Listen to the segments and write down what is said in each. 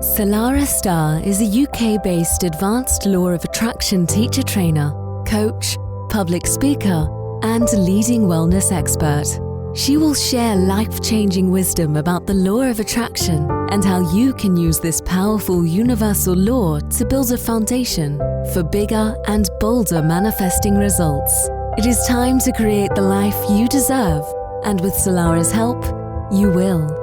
Salarah Starre is a UK-based advanced law of attraction teacher trainer, coach, public speaker, and leading wellness expert. She will share life-changing wisdom about the law of attraction and how you can use this powerful universal law to build a foundation for bigger and bolder manifesting results. It is time to create the life you deserve, and with Salarah's help, you will.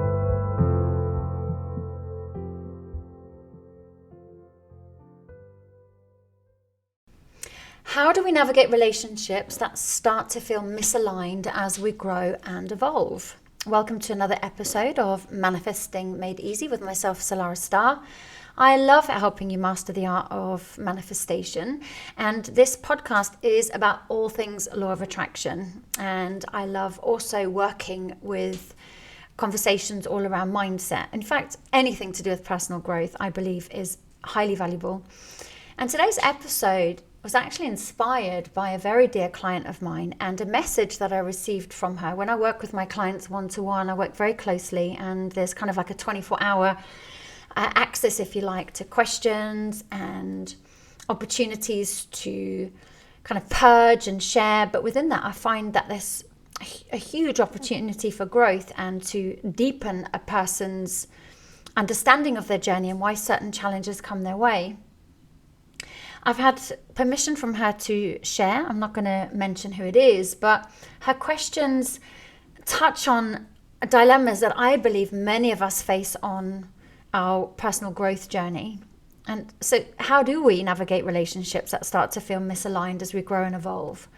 How do we navigate relationships that start to feel misaligned as we grow and evolve? Welcome to another episode of Manifesting Made Easy with myself, Salarah Starre. I love helping you master the art of manifestation, and this podcast is about all things law of attraction. And I love also working with conversations all around mindset. In fact, anything to do with personal growth, I believe, is highly valuable. And today's episode was actually inspired by a very dear client of mine and a message that I received from her. When I work with my clients one-to-one, I work very closely, and there's kind of like a 24-hour access, if you like, to questions and opportunities to kind of purge and share. But within that, I find that there's a huge opportunity for growth and to deepen a person's understanding of their journey and why certain challenges come their way. I've had permission from her to share. I'm not going to mention who it is, but her questions touch on dilemmas that I believe many of us face on our personal growth journey. And so how do we navigate relationships that start to feel misaligned as we grow and evolve?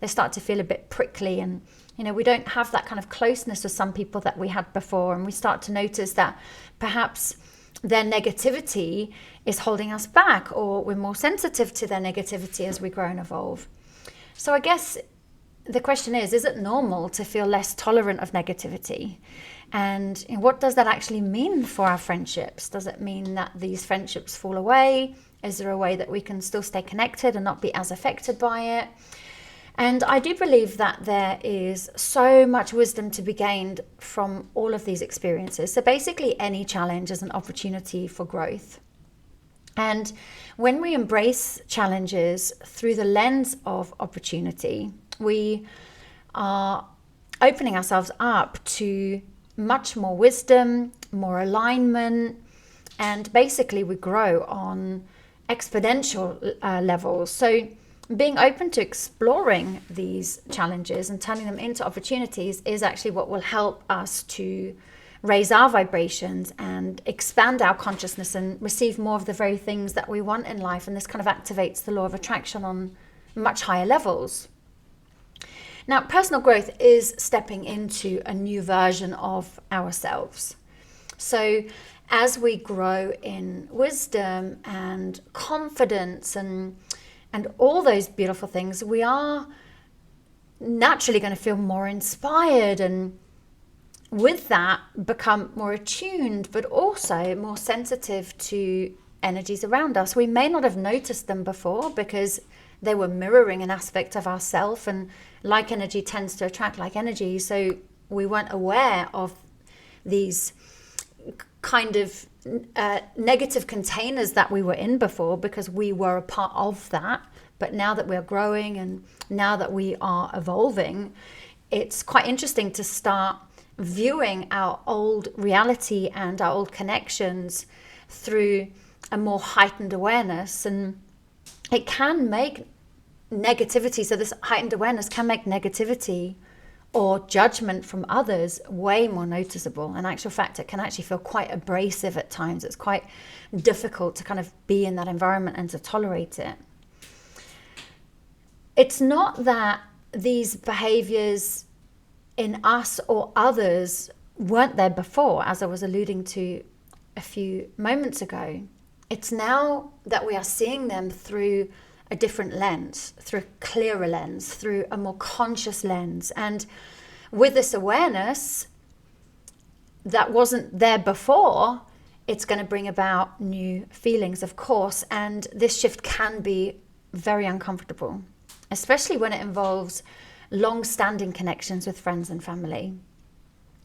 They start to feel a bit prickly, and we don't have that kind of closeness with some people that we had before, and we start to notice that perhaps their negativity is holding us back, or we're more sensitive to their negativity as we grow and evolve. So I guess the question is it normal to feel less tolerant of negativity? And what does that actually mean for our friendships? Does it mean that these friendships fall away? Is there a way that we can still stay connected and not be as affected by it? And I do believe that there is so much wisdom to be gained from all of these experiences. So basically, any challenge is an opportunity for growth. And when we embrace challenges through the lens of opportunity, we are opening ourselves up to much more wisdom, more alignment, and basically we grow on exponential levels. So being open to exploring these challenges and turning them into opportunities is actually what will help us to raise our vibrations and expand our consciousness and receive more of the very things that we want in life. And this kind of activates the law of attraction on much higher levels. Now, personal growth is stepping into a new version of ourselves. So as we grow in wisdom and confidence and all those beautiful things, we are naturally going to feel more inspired, and with that become more attuned, but also more sensitive to energies around us. We may not have noticed them before because they were mirroring an aspect of ourself, and like energy tends to attract like energy. So we weren't aware of these kind of negative containers that we were in before because we were a part of that. But now that we're growing and now that we are evolving, it's quite interesting to start viewing our old reality and our old connections through a more heightened awareness. And it can make negativity, so this heightened awareness can make negativity or judgment from others way more noticeable. In actual fact, it can actually feel quite abrasive at times. It's quite difficult to kind of be in that environment and to tolerate it. It's not that these behaviors in us or others weren't there before, as I was alluding to a few moments ago. It's now that we are seeing them through a different lens, through a clearer lens, through a more conscious lens. And with this awareness that wasn't there before, it's going to bring about new feelings, of course. And this shift can be very uncomfortable, especially when it involves long-standing connections with friends and family.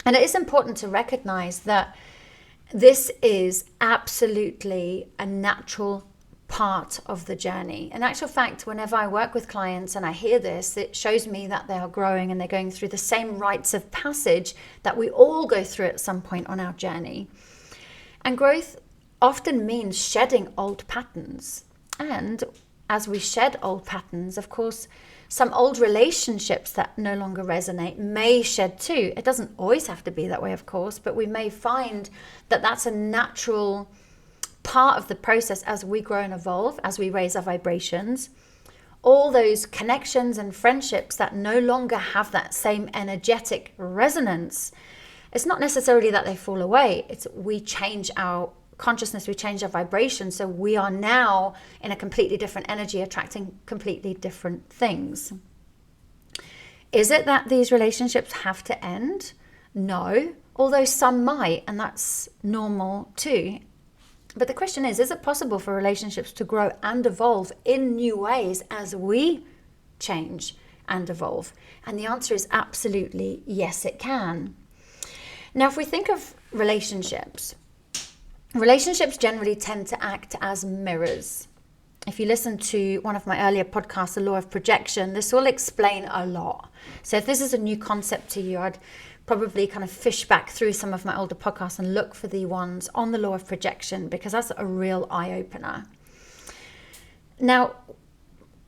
And it is important to recognize that this is absolutely a natural part of the journey. In actual fact, whenever I work with clients and I hear this, it shows me that they are growing and they're going through the same rites of passage that we all go through at some point on our journey. And growth often means shedding old patterns. And as we shed old patterns, of course, some old relationships that no longer resonate may shed too. It doesn't always have to be that way, of course, but we may find that that's a natural part of the process as we grow and evolve, as we raise our vibrations. All those connections and friendships that no longer have that same energetic resonance, it's not necessarily that they fall away. It's we change our consciousness, we change our vibration, so we are now in a completely different energy, attracting completely different things. Is it that these relationships have to end? No, although some might, and that's normal too. But the question is it possible for relationships to grow and evolve in new ways as we change and evolve? And the answer is absolutely yes, it can. Now, if we think of relationships generally tend to act as mirrors. If you listen to one of my earlier podcasts, The Law of Projection, this will explain a lot. So if this is a new concept to you, I'd probably kind of fish back through some of my older podcasts and look for the ones on the Law of Projection, because that's a real eye-opener. Now,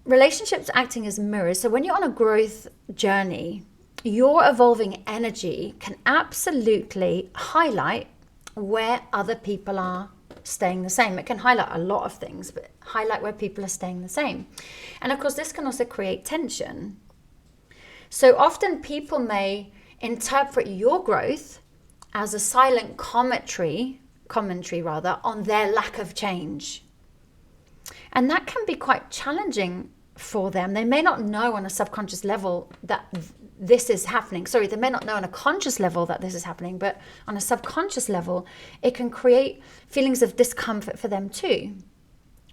relationships acting as mirrors. So when you're on a growth journey, your evolving energy can absolutely highlight where other people are staying the same. It can highlight a lot of things, but highlight where people are staying the same. And of course, this can also create tension. So often people may interpret your growth as a silent commentary on their lack of change. And that can be quite challenging for them. They may not know on a subconscious level that this is happening. Sorry, they may not know on a conscious level that this is happening, but on a subconscious level, it can create feelings of discomfort for them too.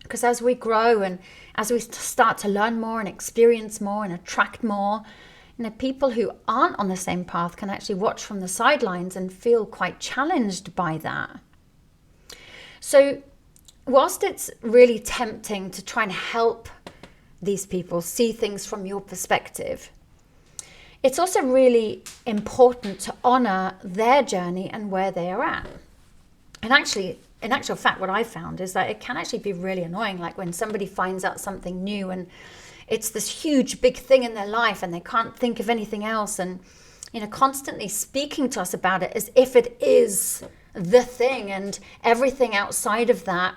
Because as we grow and as we start to learn more and experience more and attract more, people who aren't on the same path can actually watch from the sidelines and feel quite challenged by that. So whilst it's really tempting to try and help these people see things from your perspective, it's also really important to honor their journey and where they are at. And actually, in actual fact, what I found is that it can actually be really annoying, like when somebody finds out something new and it's this huge big thing in their life and they can't think of anything else, and constantly speaking to us about it as if it is the thing, and everything outside of that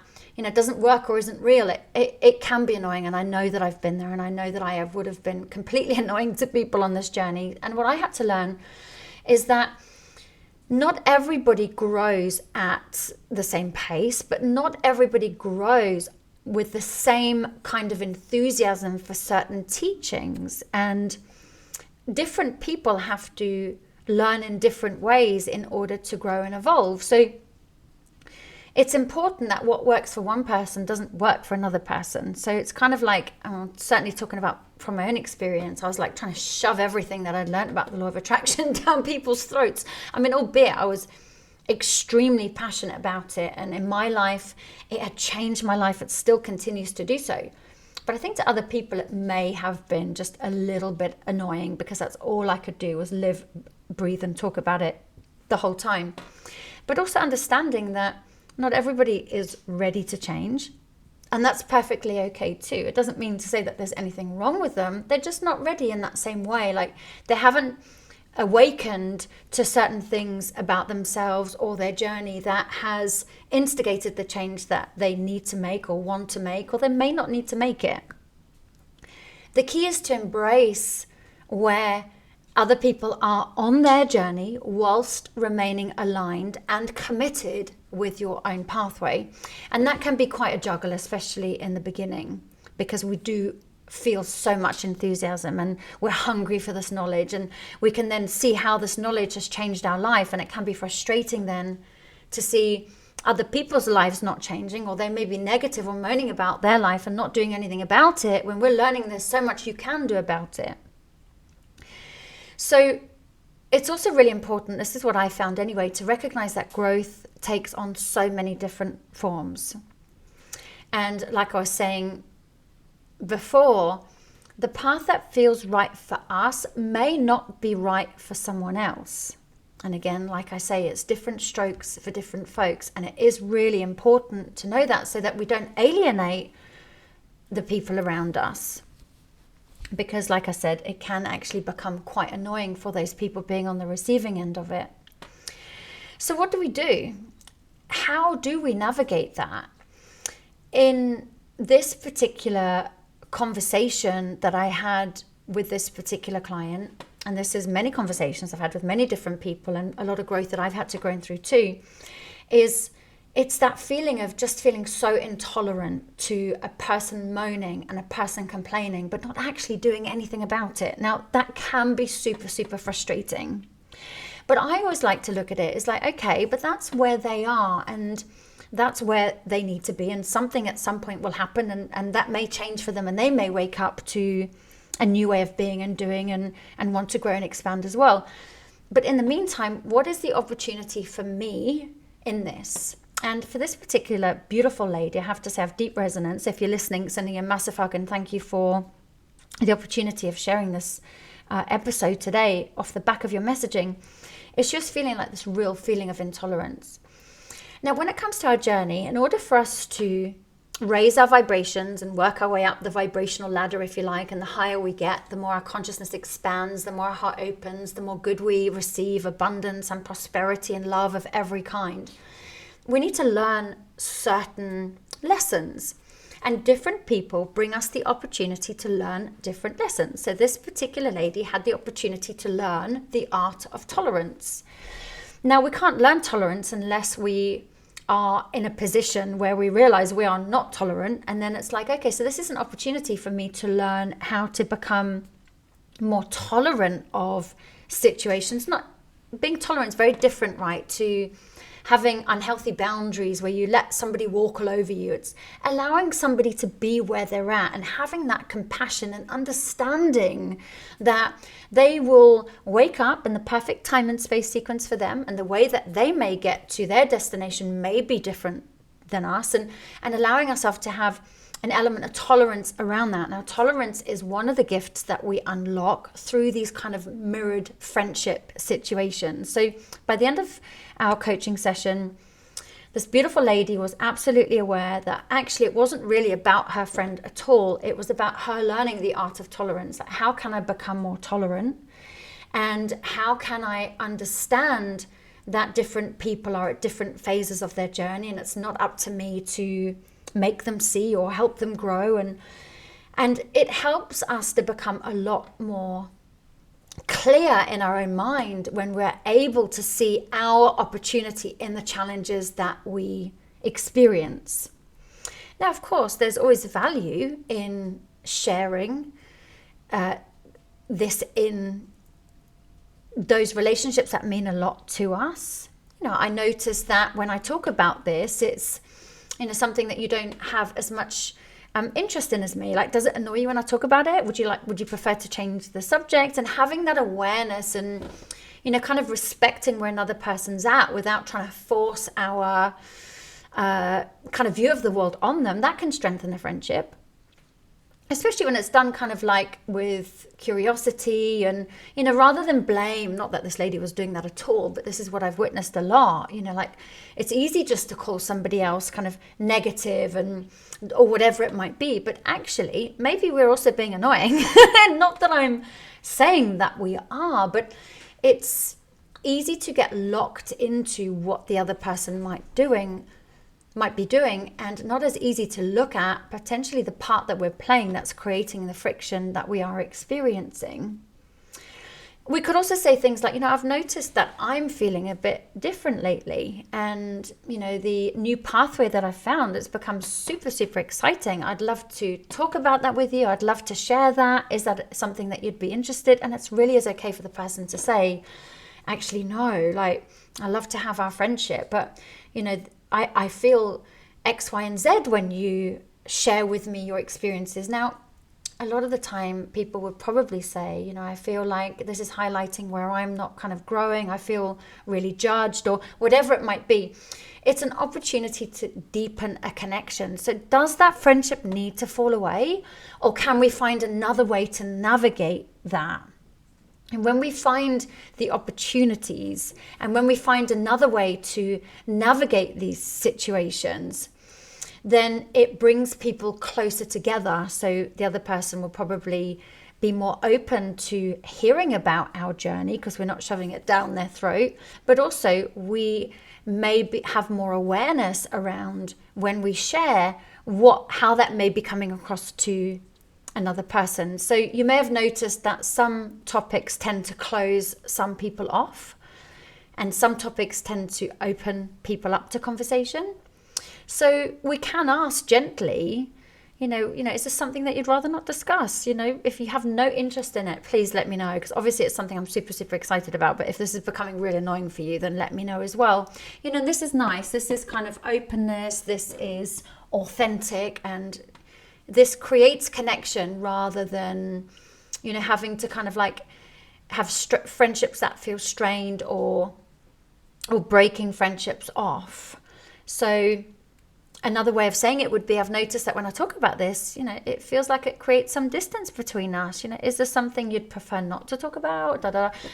doesn't work or isn't real. It can be annoying, and I know that I've been there, and I know that I would have been completely annoying to people on this journey. And what I had to learn is that not everybody grows at the same pace, but not everybody grows with the same kind of enthusiasm for certain teachings, and different people have to learn in different ways in order to grow and evolve. So it's important that what works for one person doesn't work for another person. So it's kind of like, I'm certainly talking about from my own experience, I was like trying to shove everything that I'd learned about the law of attraction down people's throats. Albeit I was extremely passionate about it, and in my life it had changed my life. It still continues to do so, but I think to other people it may have been just a little bit annoying, because that's all I could do was live, breathe and talk about it the whole time. But also understanding that not everybody is ready to change, and that's perfectly okay too. It doesn't mean to say that there's anything wrong with them. They're just not ready in that same way. Like, they haven't awakened to certain things about themselves or their journey that has instigated the change that they need to make or want to make, or they may not need to make it. The key is to embrace where other people are on their journey whilst remaining aligned and committed with your own pathway. And that can be quite a juggle, especially in the beginning, because we do feel so much enthusiasm and we're hungry for this knowledge, and we can then see how this knowledge has changed our life. And it can be frustrating then to see other people's lives not changing, or they may be negative or moaning about their life and not doing anything about it, when we're learning there's so much you can do about it. So it's also really important, this is what I found anyway, to recognize that growth takes on so many different forms. And like I was saying before, the path that feels right for us may not be right for someone else. And again, like I say, it's different strokes for different folks. And it is really important to know that, so that we don't alienate the people around us. Because like I said, it can actually become quite annoying for those people being on the receiving end of it. So what do we do? How do we navigate that? In this particular conversation that I had with this particular client, and this is many conversations I've had with many different people and a lot of growth that I've had to go through too, it's that feeling of just feeling so intolerant to a person moaning and a person complaining, but not actually doing anything about it. Now, that can be super, super frustrating. But I always like to look at it as like, okay, but that's where they are and that's where they need to be. And something at some point will happen and that may change for them, and they may wake up to a new way of being and doing and want to grow and expand as well. But in the meantime, what is the opportunity for me in this? And for this particular beautiful lady, I have to say I have deep resonance. If you're listening, sending a massive hug and thank you for the opportunity of sharing this episode today off the back of your messaging. It's just feeling like this real feeling of intolerance. Now, when it comes to our journey, in order for us to raise our vibrations and work our way up the vibrational ladder, if you like, and the higher we get, the more our consciousness expands, the more our heart opens, the more good we receive, abundance and prosperity and love of every kind. We need to learn certain lessons, and different people bring us the opportunity to learn different lessons. So this particular lady had the opportunity to learn the art of tolerance. Now, we can't learn tolerance unless we are in a position where we realize we are not tolerant. And then it's like, okay, so this is an opportunity for me to learn how to become more tolerant of situations. Not being tolerant is very different, right, to having unhealthy boundaries where you let somebody walk all over you. It's allowing somebody to be where they're at and having that compassion and understanding that they will wake up in the perfect time and space sequence for them, and the way that they may get to their destination may be different than us, and allowing ourselves to have an element of tolerance around that. Now, tolerance is one of the gifts that we unlock through these kind of mirrored friendship situations. So by the end of our coaching session, this beautiful lady was absolutely aware that actually it wasn't really about her friend at all. It was about her learning the art of tolerance. Like, how can I become more tolerant? And how can I understand that different people are at different phases of their journey, and it's not up to me to make them see or help them grow, and it helps us to become a lot more clear in our own mind when we're able to see our opportunity in the challenges that we experience. Now, of course, there's always value in sharing this in those relationships that mean a lot to us. You know, I notice that when I talk about this, it's something that you don't have as much interest in as me. Like, does it annoy you when I talk about it? Would you prefer to change the subject? And having that awareness and, kind of respecting where another person's at without trying to force our kind of view of the world on them, that can strengthen a friendship. Especially when it's done kind of like with curiosity and, rather than blame. Not that this lady was doing that at all, but this is what I've witnessed a lot. Like, it's easy just to call somebody else kind of negative or whatever it might be. But actually, maybe we're also being annoying. Not that I'm saying that we are, but it's easy to get locked into what the other person might be doing, and not as easy to look at potentially the part that we're playing that's creating the friction that we are experiencing. We could also say things like, I've noticed that I'm feeling a bit different lately, and the new pathway that I've found, it's become super, super exciting. I'd love to talk about that with you. I'd love to share that. Is that something that you'd be interested in? And it's really is okay for the person to say, actually, no, like, I love to have our friendship, but I feel X, Y, and Z when you share with me your experiences. Now, a lot of the time people would probably say, you know, I feel like this is highlighting where I'm not kind of growing. I feel really judged, or whatever it might be. It's an opportunity to deepen a connection. So does that friendship need to fall away, or can we find another way to navigate that? And when we find the opportunities, and when we find another way to navigate these situations, then it brings people closer together. So the other person will probably be more open to hearing about our journey because we're not shoving it down their throat. But also we may have more awareness around when we share how that may be coming across to another person. So you may have noticed that some topics tend to close some people off, and some topics tend to open people up to conversation. So we can ask gently, you know, is this something that you'd rather not discuss? You know, if you have no interest in it, please let me know, because obviously it's something I'm super, super excited about. But if this is becoming really annoying for you, then let me know as well. You know, this is nice. This is kind of openness. This is authentic, and this creates connection rather than, you know, having to kind of like have friendships that feel strained or breaking friendships off. So another way of saying it would be, I've noticed that when I talk about this, you know, it feels like it creates some distance between us. You know, is there something you'd prefer not to talk about?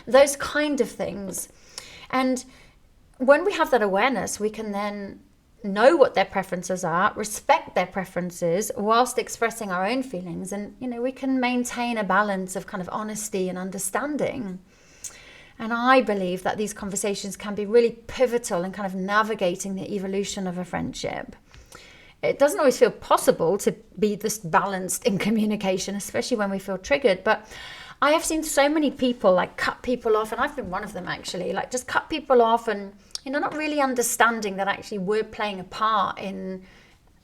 Those kind of things. And when we have that awareness, we can then know what their preferences are, respect their preferences whilst expressing our own feelings. And, you know, we can maintain a balance of kind of honesty and understanding. And I believe that these conversations can be really pivotal in kind of navigating the evolution of a friendship. It doesn't always feel possible to be this balanced in communication, especially when we feel triggered. But I have seen so many people like cut people off, and I've been one of them actually, like just cut people off and, you know, not really understanding that actually we're playing a part in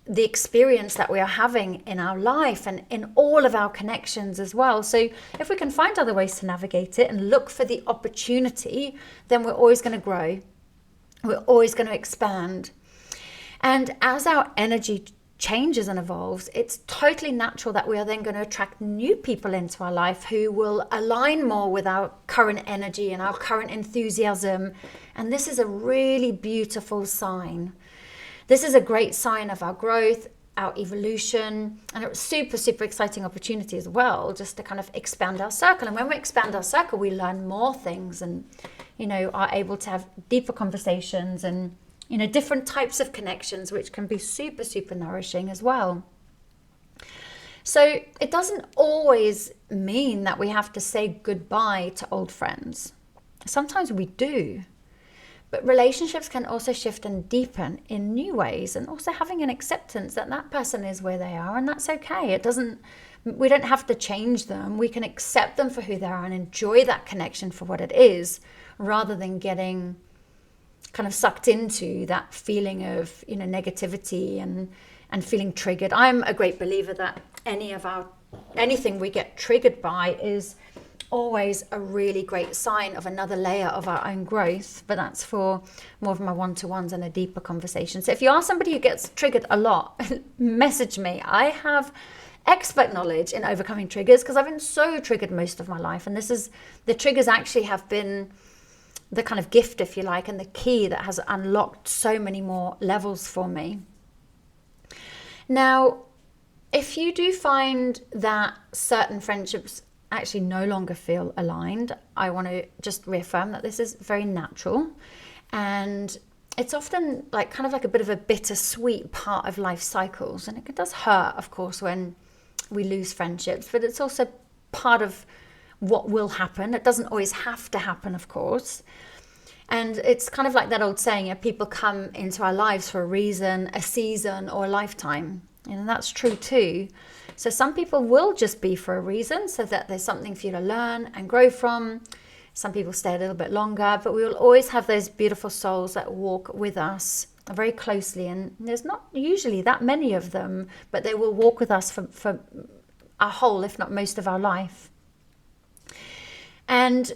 the experience that we are having in our life and in all of our connections as well. So if we can find other ways to navigate it and look for the opportunity, then we're always going to grow. We're always going to expand. And as our energy changes and evolves, it's totally natural that we are then going to attract new people into our life who will align more with our current energy and our current enthusiasm. And this is a really beautiful sign. This is a great sign of our growth, our evolution, and a super, super exciting opportunity as well, just to kind of expand our circle. And when we expand our circle, we learn more things and, you know, are able to have deeper conversations and, you know, different types of connections, which can be super, super nourishing as well. So it doesn't always mean that we have to say goodbye to old friends. Sometimes we do. But relationships can also shift and deepen in new ways, and also having an acceptance that that person is where they are, and that's okay. We don't have to change them. We can accept them for who they are and enjoy that connection for what it is, rather than getting kind of sucked into that feeling of, you know, negativity and feeling triggered. I'm a great believer that anything we get triggered by is always a really great sign of another layer of our own growth, but that's for more of my one-to-ones and a deeper conversation. So if you are somebody who gets triggered a lot, message me. I have expert knowledge in overcoming triggers because I've been so triggered most of my life, and the triggers actually have been the kind of gift, if you like, and the key that has unlocked so many more levels for me. Now, if you do find that certain friendships actually no longer feel aligned, I want to just reaffirm that this is very natural, and it's often like kind of like a bit of a bittersweet part of life cycles, and it does hurt, of course, when we lose friendships, but it's also part of what will happen. It doesn't always have to happen, of course. And it's kind of like that old saying, you know, people come into our lives for a reason, a season, or a lifetime. And that's true too. So some people will just be for a reason, so that there's something for you to learn and grow from. Some people stay a little bit longer, but we will always have those beautiful souls that walk with us very closely. And there's not usually that many of them, but they will walk with us for our whole, if not most of our life. And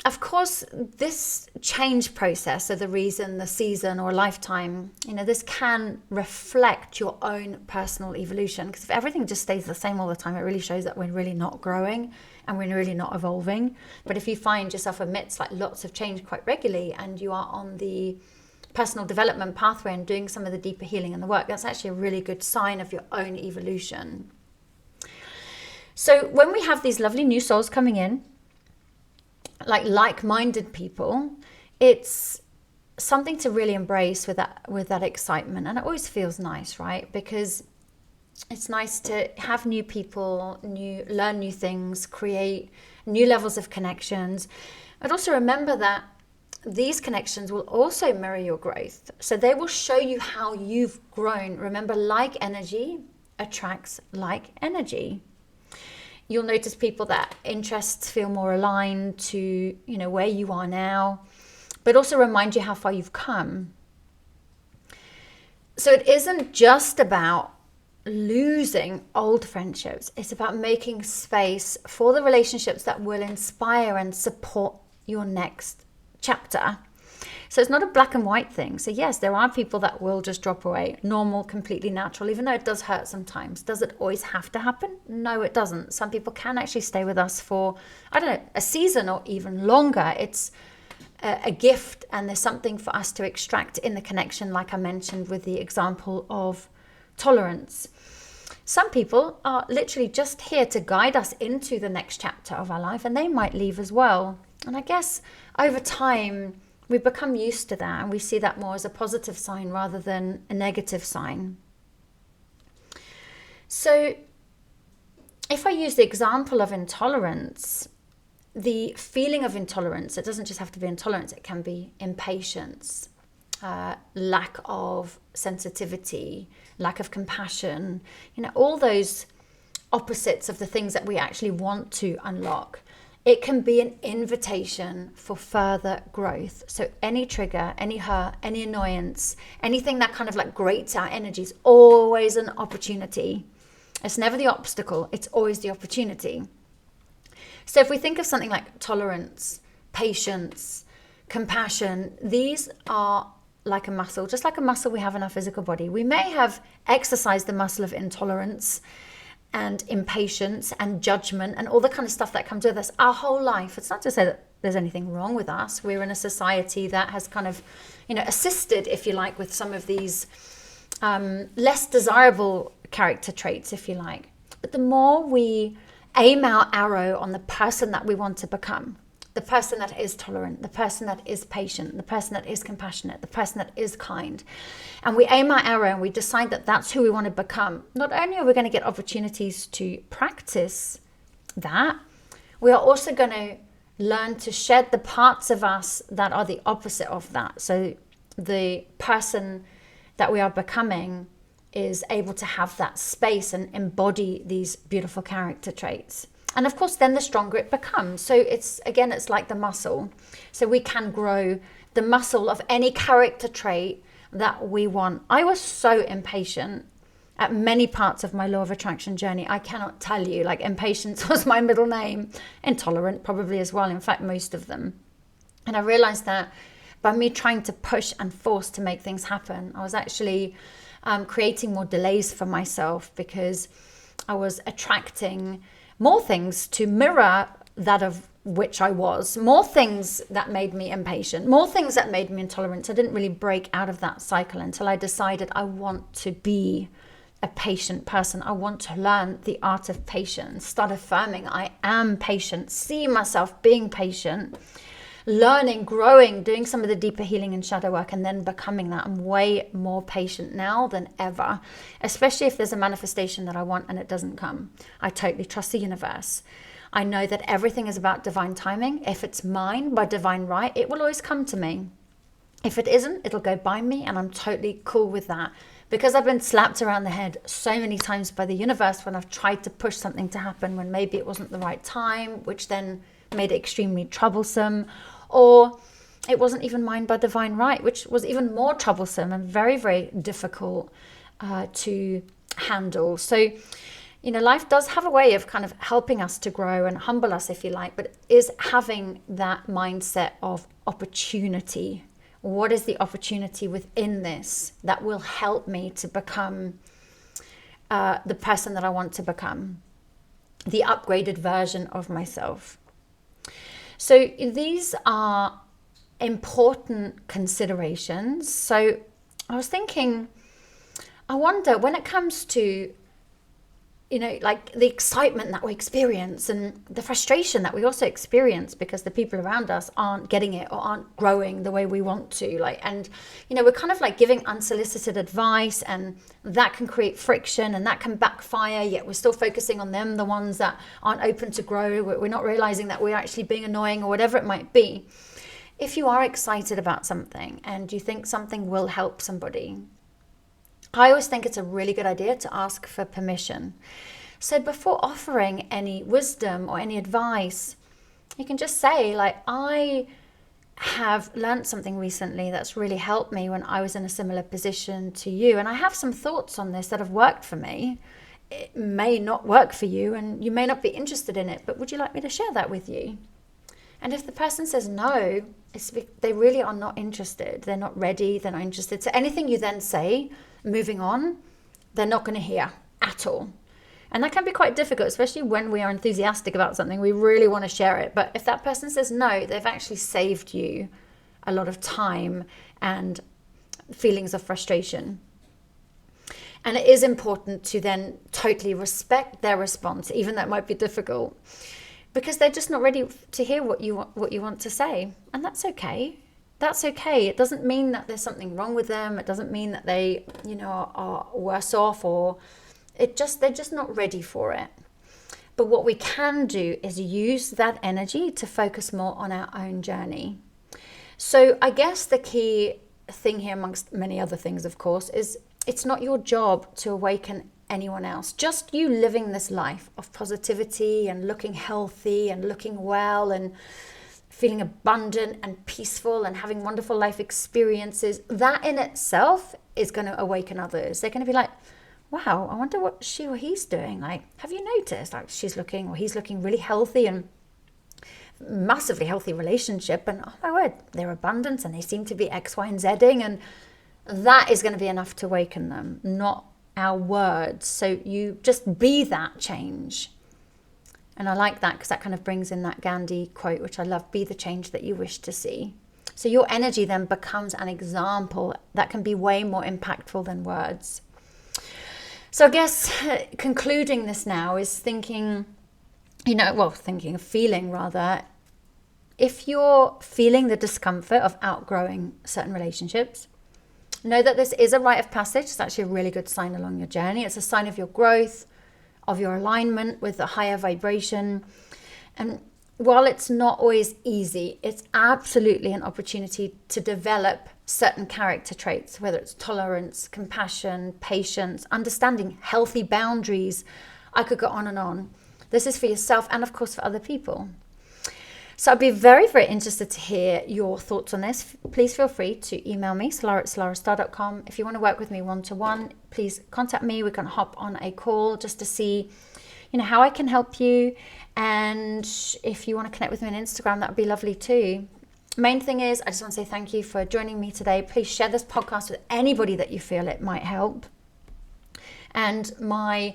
of course, this change process, so the reason, the season or lifetime, this can reflect your own personal evolution. Because if everything just stays the same all the time, it really shows that we're really not growing and we're really not evolving. But if you find yourself amidst like lots of change quite regularly, and you are on the personal development pathway and doing some of the deeper healing and the work, that's actually a really good sign of your own evolution. So when we have these lovely new souls coming in, like-minded people, it's something to really embrace with that excitement. And it always feels nice, right? Because it's nice to have new people, learn new things, create new levels of connections. But also remember that these connections will also mirror your growth. So they will show you how you've grown. Remember, like energy attracts like energy. You'll notice people that interests feel more aligned to, where you are now, but also remind you how far you've come. So it isn't just about losing old friendships. It's about making space for the relationships that will inspire and support your next chapter. So it's not a black and white thing. So yes, there are people that will just drop away. Normal, completely natural, even though it does hurt sometimes. Does it always have to happen? No, it doesn't. Some people can actually stay with us for, a season or even longer. It's a gift, and there's something for us to extract in the connection, like I mentioned with the example of tolerance. Some people are literally just here to guide us into the next chapter of our life, and they might leave as well. And I guess over time, we become used to that, and we see that more as a positive sign rather than a negative sign. So if I use the example of intolerance, the feeling of intolerance, it doesn't just have to be intolerance, it can be impatience, lack of sensitivity, lack of compassion, all those opposites of the things that we actually want to unlock. It can be an invitation for further growth. So any trigger, any hurt, any annoyance, anything that kind of like grates our energy is always an opportunity. It's never the obstacle, it's always the opportunity. So if we think of something like tolerance, patience, compassion, these are like a muscle, just like a muscle we have in our physical body. We may have exercised the muscle of intolerance and impatience and judgment and all the kind of stuff that comes with us our whole life. It's not to say that there's anything wrong with us. We're in a society that has kind of, assisted, if you like, with some of these less desirable character traits, if you like. But the more we aim our arrow on the person that we want to become, the person that is tolerant, the person that is patient, the person that is compassionate, the person that is kind, and we aim our arrow and we decide that that's who we want to become, not only are we going to get opportunities to practice that, we are also going to learn to shed the parts of us that are the opposite of that. So the person that we are becoming is able to have that space and embody these beautiful character traits. And of course, then the stronger it becomes. So it's like the muscle. So we can grow the muscle of any character trait that we want. I was so impatient at many parts of my law of attraction journey. I cannot tell you, impatience was my middle name. Intolerant probably as well. In fact, most of them. And I realized that by me trying to push and force to make things happen, I was actually creating more delays for myself, because I was attracting more things to mirror that of which I was, more things that made me impatient, more things that made me intolerant. I didn't really break out of that cycle until I decided I want to be a patient person. I want to learn the art of patience, start affirming I am patient, see myself being patient, learning, growing, doing some of the deeper healing and shadow work, and then becoming that. I'm way more patient now than ever, especially if there's a manifestation that I want and it doesn't come. I totally trust the universe. I know that everything is about divine timing. If it's mine by divine right, it will always come to me. If it isn't, it'll go by me, and I'm totally cool with that, because I've been slapped around the head so many times by the universe when I've tried to push something to happen when maybe it wasn't the right time, which then made it extremely troublesome, or it wasn't even mine by divine right, which was even more troublesome and very, very difficult to handle. So life does have a way of kind of helping us to grow and humble us, if you like, but it is having that mindset of opportunity. What is the opportunity within this that will help me to become the person that I want to become, the upgraded version of myself? So these are important considerations. So I was thinking, I wonder when it comes to, like the excitement that we experience and the frustration that we also experience because the people around us aren't getting it or aren't growing the way we want to, and we're kind of like giving unsolicited advice, and that can create friction and that can backfire, yet we're still focusing on them, the ones that aren't open to grow. We're not realizing that we're actually being annoying or whatever it might be. If you are excited about something and you think something will help somebody, I always think it's a really good idea to ask for permission. So before offering any wisdom or any advice, you can just say, I have learned something recently that's really helped me when I was in a similar position to you. And I have some thoughts on this that have worked for me. It may not work for you and you may not be interested in it, but would you like me to share that with you? And if the person says no, they really are not interested. They're not ready. They're not interested. So anything you then say, moving on, they're not going to hear at all. And that can be quite difficult, especially when we are enthusiastic about something. We really want to share it. But if that person says no, they've actually saved you a lot of time and feelings of frustration. And it is important to then totally respect their response, even though it might be difficult, because they're just not ready to hear what you want to say. And that's okay. That's okay. It doesn't mean that there's something wrong with them. It doesn't mean that they, are worse off, or they're just not ready for it. But what we can do is use that energy to focus more on our own journey. So I guess the key thing here, amongst many other things, of course, is it's not your job to awaken anyone else. Just you living this life of positivity and looking healthy and looking well and feeling abundant and peaceful and having wonderful life experiences, that in itself is going to awaken others. They're going to be like, wow, I wonder what she or he's doing. Have you noticed? She's looking or he's looking really healthy and massively healthy relationship. And oh my word, they're abundant and they seem to be X, Y, and Z-ing. And that is going to be enough to awaken them, not our words. So you just be that change. And I like that because that kind of brings in that Gandhi quote, which I love, be the change that you wish to see. So your energy then becomes an example that can be way more impactful than words. So I guess concluding this now is feeling rather, if you're feeling the discomfort of outgrowing certain relationships, know that this is a rite of passage. It's actually a really good sign along your journey. It's a sign of your growth, of your alignment with a higher vibration. And while it's not always easy, it's absolutely an opportunity to develop certain character traits, whether it's tolerance, compassion, patience, understanding, healthy boundaries. I could go on and on. This is for yourself and of course for other people. So I'd be very, very interested to hear your thoughts on this. Please feel free to email me, salarah@salarahstarre.com. If you want to work with me one-to-one, please contact me. We can hop on a call just to see, how I can help you. And if you want to connect with me on Instagram, that would be lovely too. Main thing is, I just want to say thank you for joining me today. Please share this podcast with anybody that you feel it might help. And my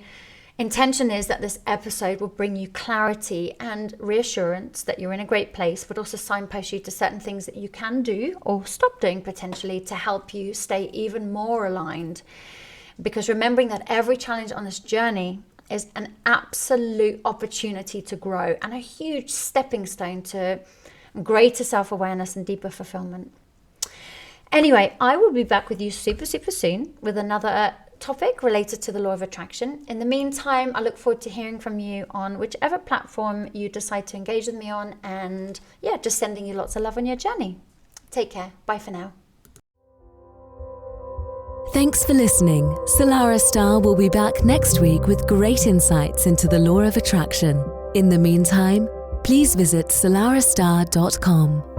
intention is that this episode will bring you clarity and reassurance that you're in a great place, but also signpost you to certain things that you can do or stop doing potentially to help you stay even more aligned. Because remembering that every challenge on this journey is an absolute opportunity to grow and a huge stepping stone to greater self-awareness and deeper fulfillment. Anyway, I will be back with you super, super soon with another topic related to the law of attraction. In the meantime, I look forward to hearing from you on whichever platform you decide to engage with me on, and just sending you lots of love on your journey. Take care. Bye for now. Thanks for listening. Salarah Starre will be back next week with great insights into the law of attraction. In the meantime, please visit salarahstarre.com.